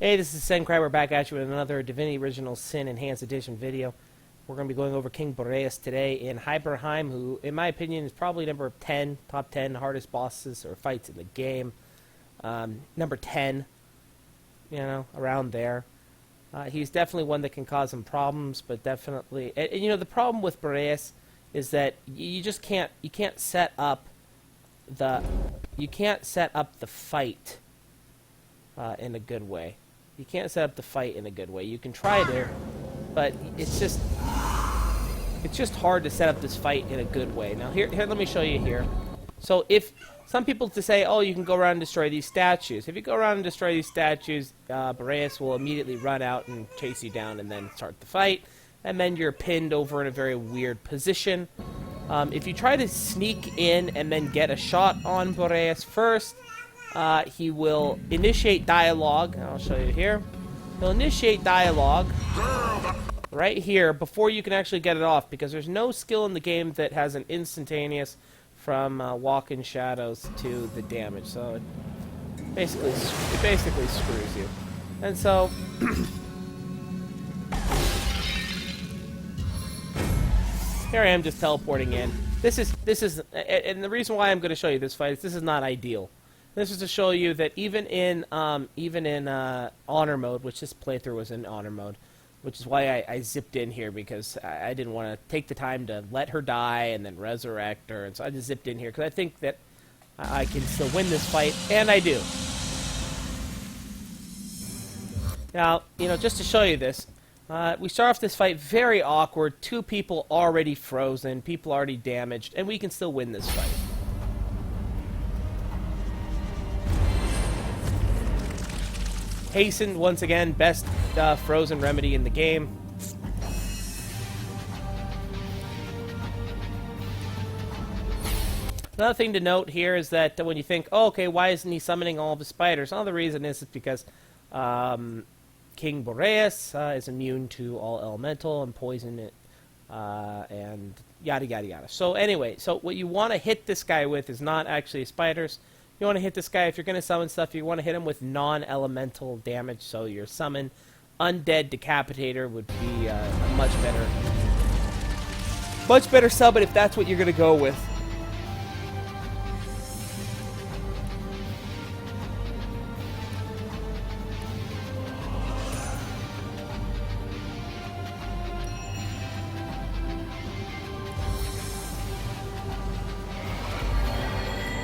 Hey, this is Sencry. We're back at you with another Divinity Original Sin Enhanced Edition video. We're going to be going over King Boreas today in Hyperheim, who, in my opinion, is probably number 10, top 10 hardest bosses or fights in the game. Number 10, you know, around there. He's definitely one that can cause some problems, but definitely... And, you know, the problem with Boreas is that you just can't set up the... You can't set up the fight in a good way. You can't set up the fight in a good way. You can try to, but it's just hard to set up this fight in a good way. Now here let me show you here. So if some people to say, oh, you can go around and destroy these statues. If you go around and destroy these statues, Boreas will immediately run out and chase you down and then start the fight. And then you're pinned over in a very weird position. If you try to sneak in and then get a shot on Boreas first, he will initiate dialogue. I'll show you here. He'll initiate dialogue right here before you can actually get it off, because there's no skill in the game that has an instantaneous from walk in shadows to the damage. So it basically screws you. And so here I am just teleporting in. This is, and the reason why I'm going to show you this fight is this is not ideal. This is to show you that even in honor mode, which this playthrough was in honor mode, which is why I zipped in here, because I didn't want to take the time to let her die and then resurrect her, and so I just zipped in here because I think that I can still win this fight, and I do. Now, you know, just to show you this, we start off this fight very awkward. Two people already frozen, people already damaged, and we can still win this fight. Hastened, once again, best frozen remedy in the game. Another thing to note here is that when you think, oh, okay, why isn't he summoning all of the spiders? Well, the reason is because King Boreas is immune to all elemental and poison and yada, yada, yada. So anyway, so what you want to hit this guy with is not actually spiders. You want to hit this guy, if you're going to summon stuff, you want to hit him with non-elemental damage. So your summon Undead Decapitator would be a much better summon if that's what you're going to go with.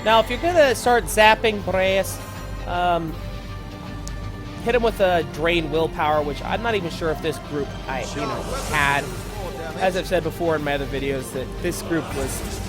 Now, if you're going to start zapping Boreas, hit him with a Drain Willpower, which I'm not even sure if this group had. As I've said before in my other videos, that this group was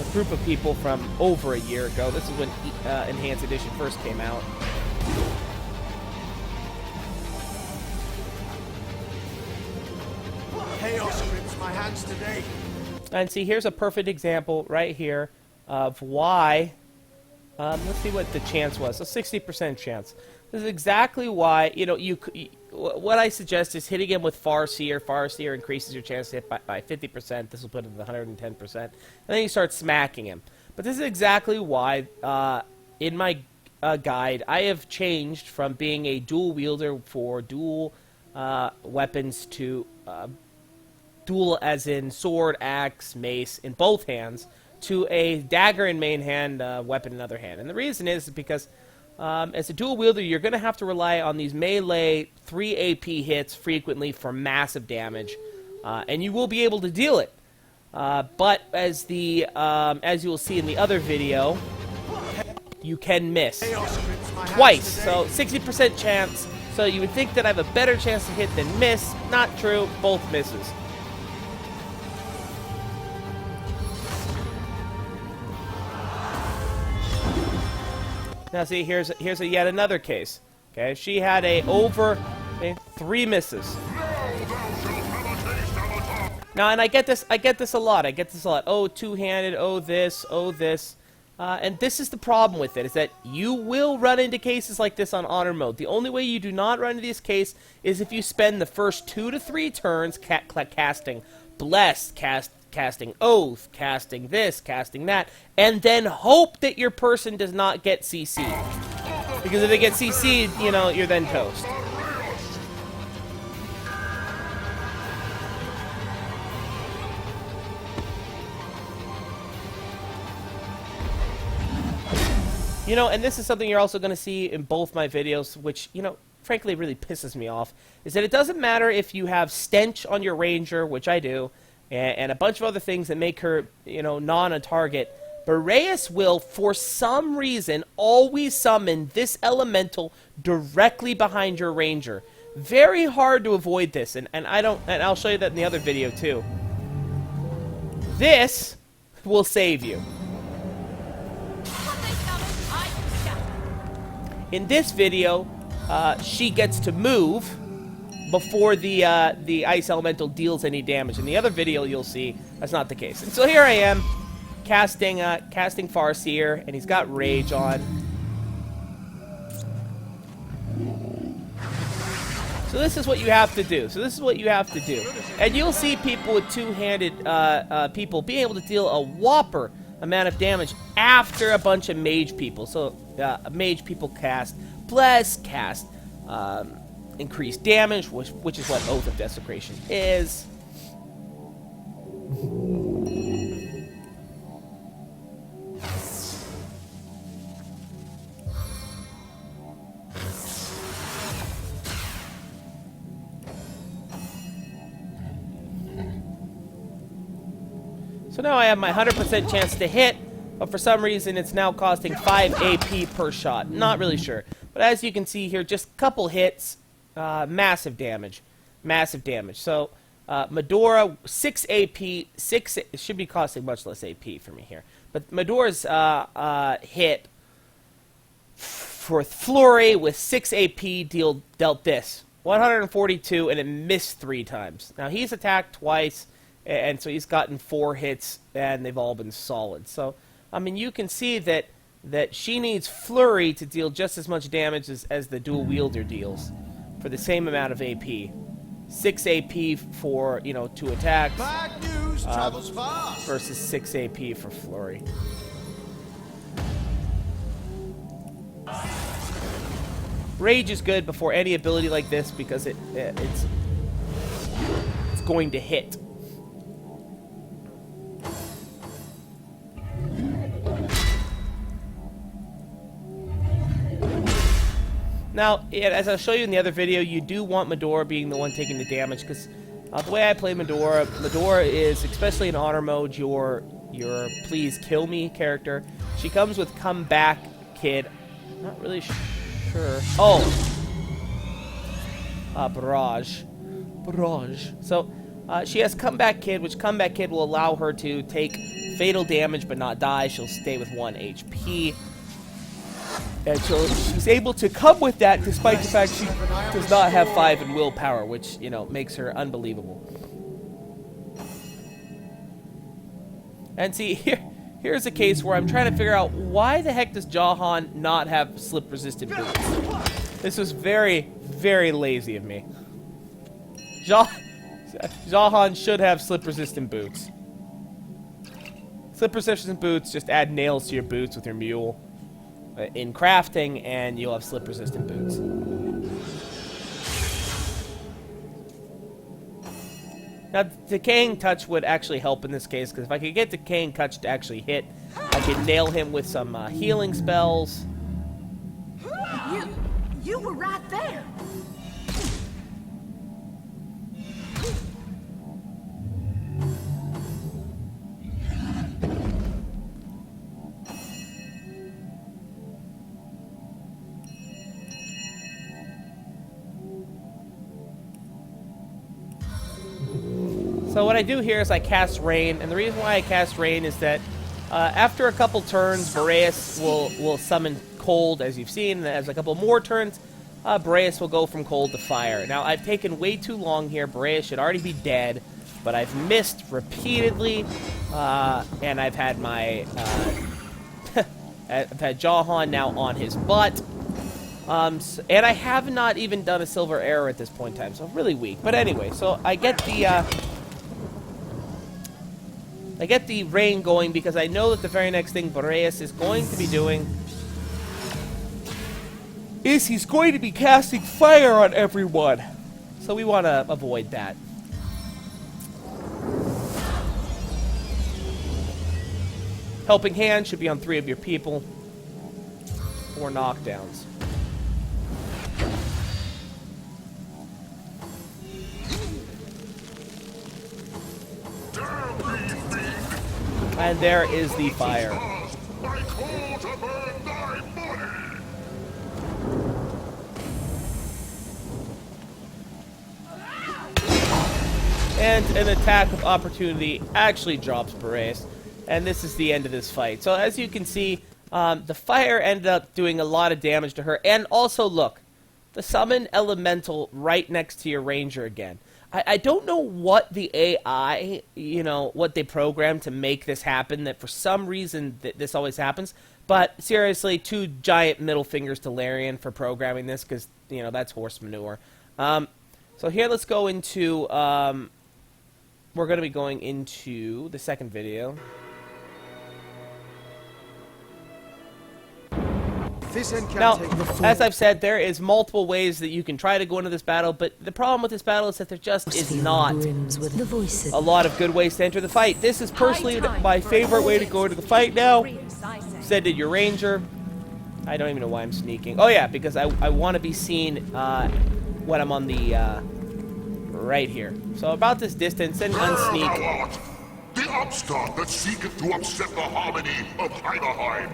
a group of people from over a year ago. This is when Enhanced Edition first came out. Chaos grips my hands today. And see, here's a perfect example right here of why. Let's see what the chance was. A 60% chance. This is exactly why, you know, what I suggest is hitting him with Farseer. Farseer increases your chance to hit by 50%. This will put it at 110%. And then you start smacking him. But this is exactly why, in my guide, I have changed from being a dual wielder for dual weapons to dual as in sword, axe, mace in both hands, to a dagger in main hand, weapon in other hand. And the reason is because as a dual wielder, you're going to have to rely on these melee 3 AP hits frequently for massive damage, and you will be able to deal it. But as you will see in the other video, you can miss twice. So 60% chance. So you would think that I have a better chance to hit than miss. Not true. Both misses. Now see, here's a yet another case. Okay, she had over 3 misses. Now, and I get this a lot. Oh, two-handed. Oh, this. And this is the problem with it, is that you will run into cases like this on honor mode. The only way you do not run into this case is if you spend the first 2 to 3 turns casting Bless, casting Oath, casting this, casting that, and then hope that your person does not get CC'd. Because if they get CC'd, you know, you're then toast. You know, and this is something you're also going to see in both my videos, which, you know, frankly really pisses me off, is that it doesn't matter if you have stench on your ranger, which I do, and a bunch of other things that make her, you know, non-a-target. Boreas will, for some reason, always summon this elemental directly behind your ranger. Very hard to avoid this, and I'll show you that in the other video too. This will save you. In this video, she gets to move before the ice elemental deals any damage. In the other video, you'll see that's not the case. And so here I am, casting Farseer, and he's got Rage on. So this is what you have to do. And you'll see people with two-handed people being able to deal a whopper amount of damage after a bunch of mage people. So mage people cast Bless, cast increased damage, which is what Oath of Desecration is. So now I have my 100% chance to hit, but for some reason it's now costing 5 AP per shot. Not really sure. But as you can see here, just a couple hits, massive damage. Massive damage. So Medora, 6 AP, it should be costing much less AP for me here. But Medora's hit for Flurry with 6 AP dealt this. 142, and it missed 3 times. Now he's attacked twice, and so he's gotten 4 hits, and they've all been solid. So, I mean, you can see that she needs Flurry to deal just as much damage as the dual wielder deals for the same amount of AP. 6 AP for, you know, 2 attacks. Bad news travels fast. Versus 6 AP for Flurry. Rage is good before any ability like this because it's going to hit. Now, as I'll show you in the other video, you do want Medora being the one taking the damage, because the way I play Medora is, especially in honor mode, your please kill me character. She comes with Comeback Kid. Not really sure. Oh! Barrage. So, she has Comeback Kid, which Comeback Kid will allow her to take fatal damage but not die. She'll stay with 1 HP. And so she's able to come with that despite the fact she does not have 5 in willpower, which, you know, makes her unbelievable. And see, here's a case where I'm trying to figure out why the heck does Jahan not have slip-resistant boots? This was very, very lazy of me. Jahan should have slip-resistant boots. Slip-resistant boots, just add nails to your boots with your mule. In crafting, and you'll have slip-resistant boots. Now, Decaying Touch would actually help in this case, because if I could get Decaying Touch to actually hit, I could nail him with some healing spells. You were right there. So what I do here is I cast Rain, and the reason why I cast Rain is that after a couple turns, Boreas will summon Cold, as you've seen, and as a couple more turns, Boreas will go from Cold to Fire. Now, I've taken way too long here. Boreas should already be dead, but I've missed repeatedly, and I've had my... I've had Jahan now on his butt. And I have not even done a Silver Arrow at this point in time, so I'm really weak. But anyway, so I get the Rain going because I know that the very next thing Boreas is going to be doing is he's going to be casting fire on everyone. So we want to avoid that. Helping Hand should be on 3 of your people. 4 knockdowns. And there is the fire. And an attack of opportunity actually drops Boreas. And this is the end of this fight. So as you can see, the fire ended up doing a lot of damage to her. And also, look, the summon elemental right next to your ranger again. I don't know what the AI, what they programmed to make this happen, that for some reason this always happens. But seriously, 2 giant middle fingers to Larian for programming this, because, that's horse manure. So here, let's go into, we're going to be going into the second video. Now, as I've said, there is multiple ways that you can try to go into this battle, but the problem with this battle is that there just is not a lot of good ways to enter the fight. This is personally my favorite way to go into the fight now. Said to your ranger. I don't even know why I'm sneaking. Oh yeah, because I want to be seen when I'm on the right here. So about this distance and unsneak. The upstart that seeketh to upset the harmony of Heimerheim.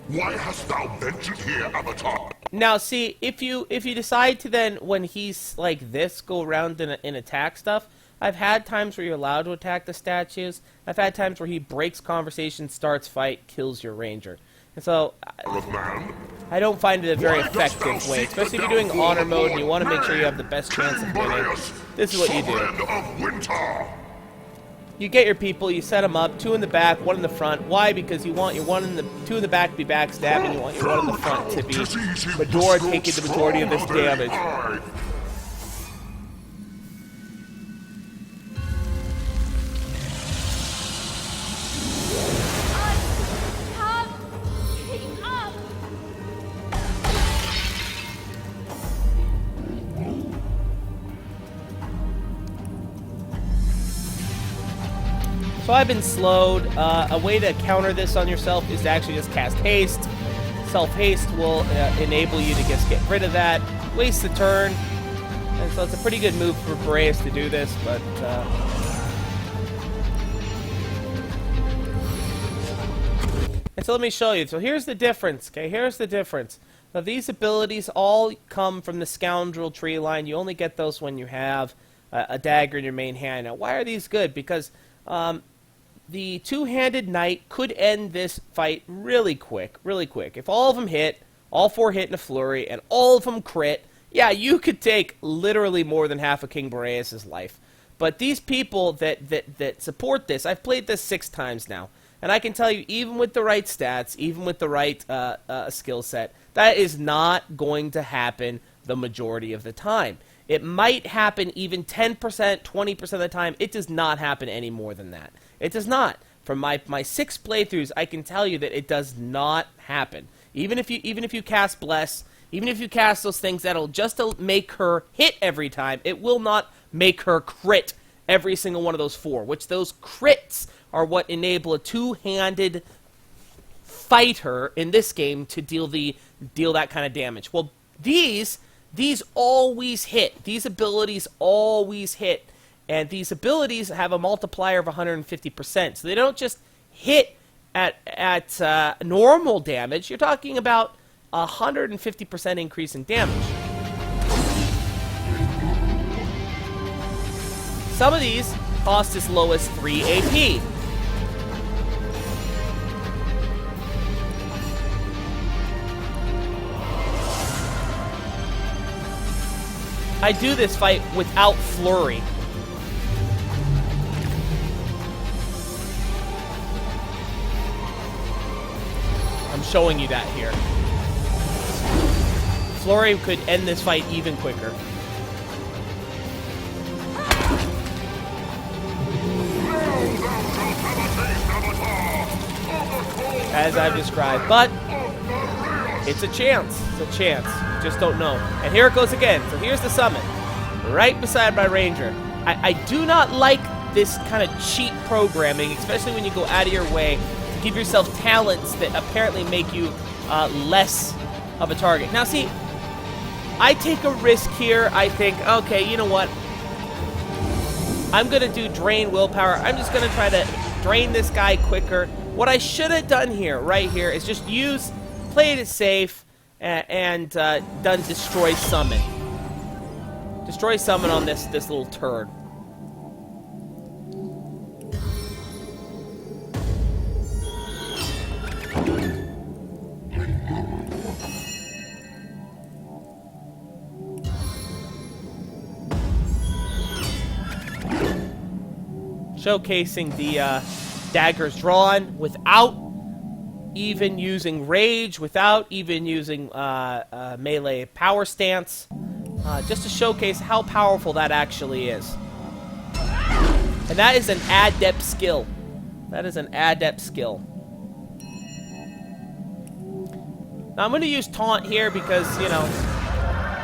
Why hast thou ventured here, Avatar? Now, see, if you decide to then, when he's like this, go around and attack stuff, I've had times where you're allowed to attack the statues. I've had times where he breaks conversation, starts fight, kills your ranger. And so, I don't find it a very effective way, especially if you're doing honor mode and you want to make sure you have the best chance of winning. This is what you do. You get your people, you set them up, 2 in the back, 1 in the front. Why? Because you want your 2 in the back to be backstabbed, and you want your 1 in the front to be Medora taking the majority of this damage. So I've been slowed. A way to counter this on yourself is to actually just cast haste. Self-haste will enable you to just get rid of that. Waste the turn. And so it's a pretty good move for Boreas to do this, but... And so let me show you. So here's the difference, okay? Here's the difference. Now these abilities all come from the Scoundrel tree line. You only get those when you have a dagger in your main hand. Now why are these good? Because... the 2-handed knight could end this fight really quick, really quick. If all of them hit, all 4 hit in a flurry, and all of them crit, yeah, you could take literally more than half of King Boreas' life. But these people that support this, I've played this 6 times now, and I can tell you, even with the right stats, even with the right skill set, that is not going to happen the majority of the time. It might happen even 10%, 20% of the time. It does not happen any more than that. It does not. From my 6 playthroughs, I can tell you that it does not happen. Even if you cast Bless, even if you cast those things that'll just make her hit every time, it will not make her crit every single one of those 4. Which those crits are what enable a 2-handed fighter in this game to deal that kind of damage. Well, these always hit. These abilities always hit. And these abilities have a multiplier of 150%. So they don't just hit at normal damage. You're talking about a 150% increase in damage. Some of these cost as low as 3 AP. I do this fight without flurry. I'm showing you that here. Flurry could end this fight even quicker. As I've described, but It's a chance. It's a chance. You just don't know. And here it goes again. So here's the summon. Right beside my ranger. I do not like this kind of cheat programming, especially when you go out of your way to give yourself talents that apparently make you less of a target. Now see, I take a risk here. I think, okay, you know what? I'm going to do drain willpower. I'm just going to try to drain this guy quicker. What I should have done here, right here, is just played it safe and done destroy summon. Destroy summon on this little turd. Showcasing the daggers drawn without even using rage, without even using melee power stance, just to showcase how powerful that actually is. And that is an adept skill. That is an adept skill. Now I'm going to use taunt here because, you know,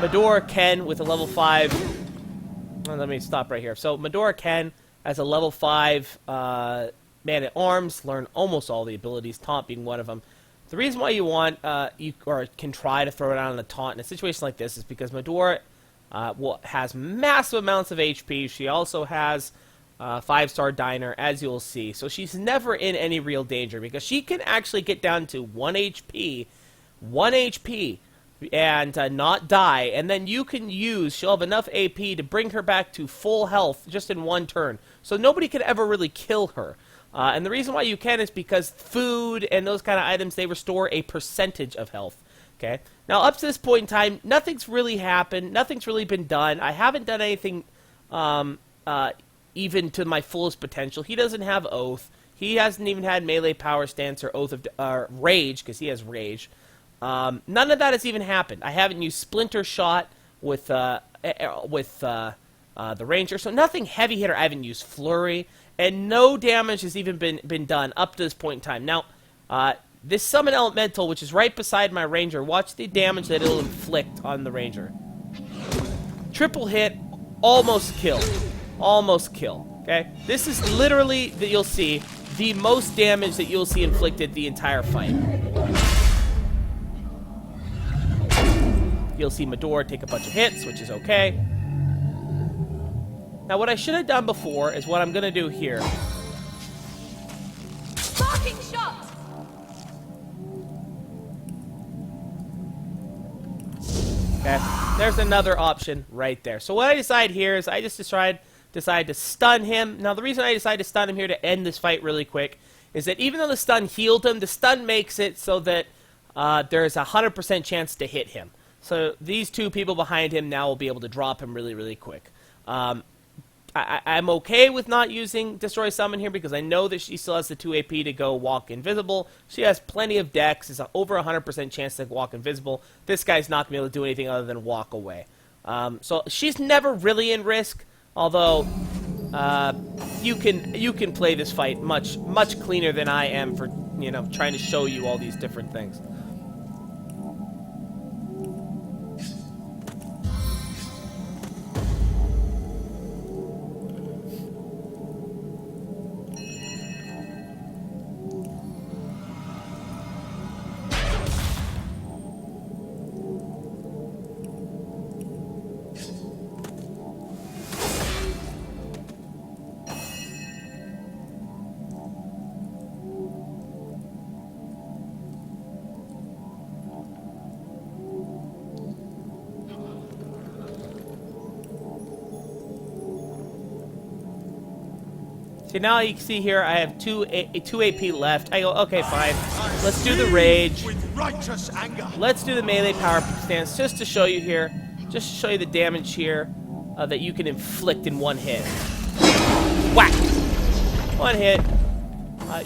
Medora Ken with a level 5. Well, let me stop right here. So Medora Ken as a level 5 man-at-arms, learn almost all the abilities, taunt being one of them. The reason why you want, or can try to throw it out on the taunt in a situation like this is because Medora has massive amounts of HP. She also has 5-star diner, as you'll see. So she's never in any real danger because she can actually get down to 1 HP, and not die, and then you can she'll have enough AP to bring her back to full health just in one turn. So nobody can ever really kill her. And the reason why you can is because food and those kind of items, they restore a percentage of health. Okay? Now, up to this point in time, nothing's really happened. Nothing's really been done. I haven't done anything even to my fullest potential. He doesn't have Oath. He hasn't even had melee power stance or Oath of Rage, because he has Rage. None of that has even happened. I haven't used Splinter Shot with the Ranger, so nothing heavy hitter. I haven't used Flurry, and no damage has even been done up to this point in time. Now, this Summon Elemental, which is right beside my Ranger, watch the damage that it'll inflict on the Ranger. Triple hit, almost kill. Almost kill, okay? This is literally, that you'll see, the most damage that you'll see inflicted the entire fight. You'll see Medora take a bunch of hits, which is okay. Now, what I should have done before is what I'm going to do here. Sparking shot! Okay, there's another option right there. So what I decide here is I just decide to stun him. Now, the reason I decided to stun him here to end this fight really quick is that even though the stun healed him, the stun makes it so that there's a 100% chance to hit him. So these two people behind him now will be able to drop him really, really quick. I'm okay with not using Destroy Summon here because I know that she still has the 2 AP to go walk invisible. She has plenty of dex. It's over 100% chance to walk invisible. This guy's not going to be able to do anything other than walk away. So she's never really in risk, although you can play this fight much cleaner than I am for, you know, trying to show you all these different things. Okay, now you can see here I have 2 AP left. I go, okay, fine. Let's do the Rage. With righteous anger. Let's do the melee power stance just to show you here. Just to show you the damage here that you can inflict in one hit. Whack! One hit.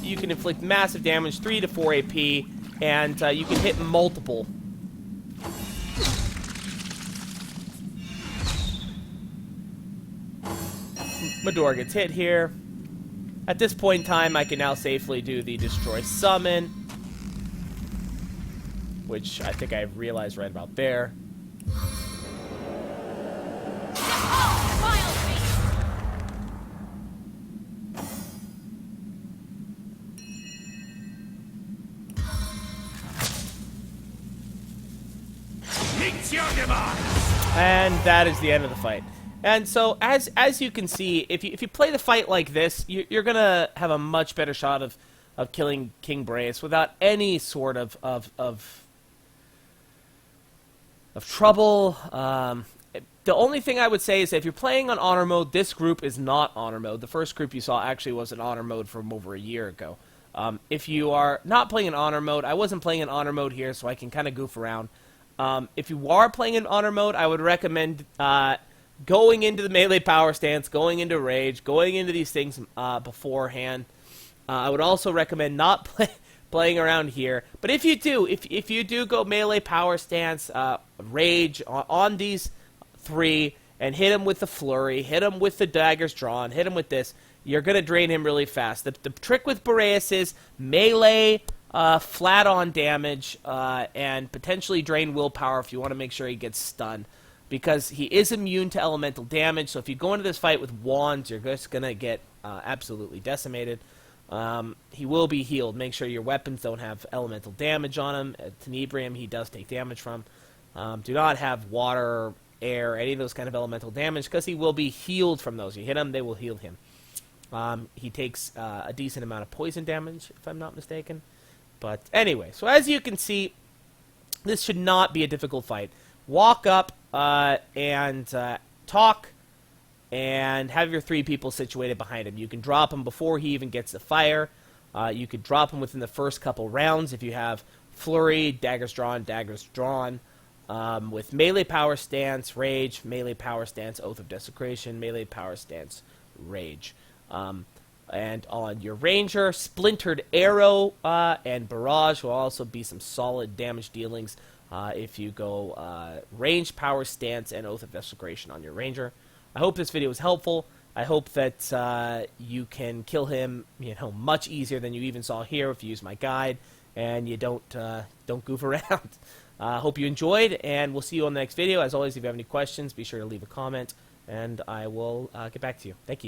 You can inflict massive damage, 3 to 4 AP, and you can hit multiple. Medora gets hit here. At this point in time, I can now safely do the Destroy Summon. which I think I realized right about there. And that is the end of the fight. And so, as you can see, if you play the fight like this, you're gonna have a much better shot of killing King Boreas without any sort of trouble. The only thing I would say is that if you're playing on honor mode, this group is not honor mode. The first group you saw actually was in honor mode from over a year ago. If you are not playing in honor mode, I wasn't playing in honor mode here, so I can kind of goof around. If you are playing in honor mode, I would recommend going into the melee power stance, going into rage, going into these things beforehand. I would also recommend not playing around here. But if you do, if you do go melee power stance, rage on these three, and hit him with the flurry, hit him with the daggers drawn, hit him with this, you're going to drain him really fast. The trick with Boreas is melee flat on damage and potentially drain willpower if you want to make sure he gets stunned, because he is immune to elemental damage. So if you go into this fight with wands, you're just going to get absolutely decimated. He will be healed. Make sure your weapons don't have elemental damage on him. Tenebrium, he does take damage from. Do not have water, air, any of those kind of elemental damage, because he will be healed from those. You hit him, they will heal him. He takes a decent amount of poison damage, if I'm not mistaken. But anyway, so as you can see, this should not be a difficult fight. Walk up and talk, and have your three people situated behind him. You can drop him before he even gets the fire. You could drop him within the first couple rounds if you have flurry, daggers drawn, with melee power stance, rage, melee power stance, oath of desecration, melee power stance, rage. And on your ranger, splintered arrow and barrage will also be some solid damage dealings if you go range, power stance, and oath of desecration on your ranger. I hope this video was helpful. I hope that you can kill him, much easier than you even saw here if you use my guide and you don't goof around. Hope you enjoyed, and we'll see you on the next video. As always, if you have any questions, be sure to leave a comment, and I will get back to you. Thank you.